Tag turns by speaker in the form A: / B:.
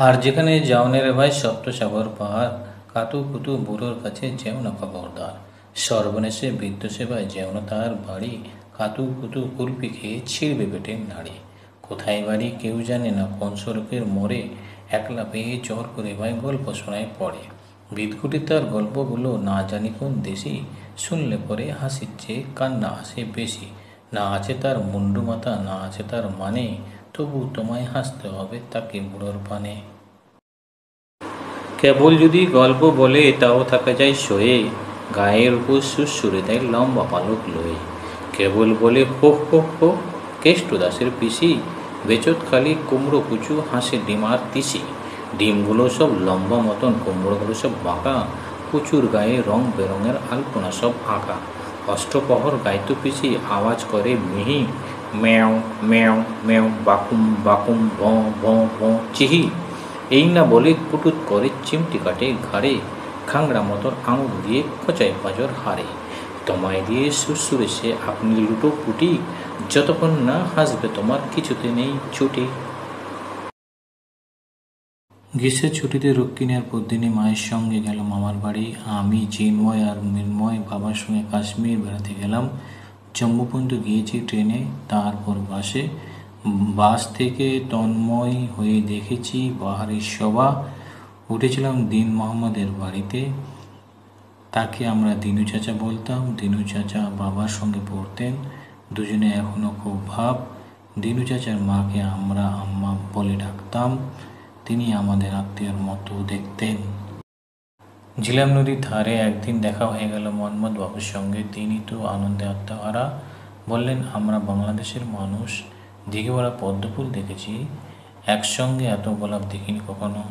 A: আর যেখানে যাওনে রে ভাই সপ্তসাগর পাহাড়, কাতু কুতু বুড়োর কাছে যেও না খবরদার। সর্বনেশে বৃদ্ধ সেবায় যেও না তার বাড়ি, কাতু কুতু কুলপি খেয়ে ছিঁড়বে পেটের নাড়ি। কোথায় বাড়ি কেউ জানে না, কোন সড়কের মোড়ে, একলা পেয়ে চর করে ভাই গল্প শোনায় পড়ে। বিদঘুটে তার গল্পগুলো না জানি কোন দেশি, শুনলে পরে হাসির চেয়ে কান্না আসে বেশি। না আছে তার মুন্ডু মাথা, না আছে তার মানে, তবু তোমায় হাসতে হবে তাকে বুড়োর পানে। কেবল যদি গল্প বলে তাও থাকা যায় সয়ে, গায়ের উপর সুরসুরে দেয় লম্বা পালক লয়ে। কেবল বলে হো হো হো, কেষ্ট দাসের পিসি, বেচত খালি কুমড়ো কুচু, হাঁসে ডিম আর তিসি। ডিমগুলো সব লম্বা মতন, কুমড়োগুলো সব বাঁকা, কুচুর গায়ে রং বেরঙের আলপনা সব আঁকা। অষ্টপ্রহর গাইতো পিসি, আওয়াজ করে মিহি, ম্যাও ম্যাও ম্যাও, বাকুম বাকুম, ভঁ ভঁ ভঁ চিহি। এই না বলে কুটুত করে চিমটি কাটে ঘাড়ে, খাংড়া মতন আঙুল দিয়ে খোঁচায় পাঁজর হাড়ে। তোমায় দিয়ে সুরসুরে সে আপনি লুটো পুটি, যতক্ষণ না হাসবে তোমার কিছুতে নেই ছুটি। গ্রীষ্মের ছুটিতে রক্ষিণী আর পদ্মিনী মায়ের সঙ্গে গেল মামার বাড়ি। আমি, চিন্ময় আর মৃন্ময় বাবার সঙ্গে কাশ্মীর বেড়াতে গেলাম। জম্মু পর্যন্ত গিয়েছি ট্রেনে, তারপর বাসে। বাস থেকে তন্ময় হয়ে দেখেছি বাহারের সভা। উঠেছিলাম দীন মোহাম্মদের বাড়িতে, তাকে আমরা দিনু চাচা বলতাম। দিনু চাচা বাবার সঙ্গে পড়তেন, দুজনে এখনও খুব ভাব। দিনু চাচার মাকে আমরা আম্মা বলে ডাকতাম, তিনি আমাদের আত্মীয়র মতো দেখতেন। ঝিলাম নদীর ধারে একদিন দেখা হয়ে গেল মন্মথ বাবুর সঙ্গে। তিনি তো আনন্দে আত্মহারা, বললেন আমরা বাংলাদেশের মানুষ, দিঘিওয়ালা পদ্মফুল দেখেছি, একসঙ্গে এত গোলাপ দেখিনি কখনো।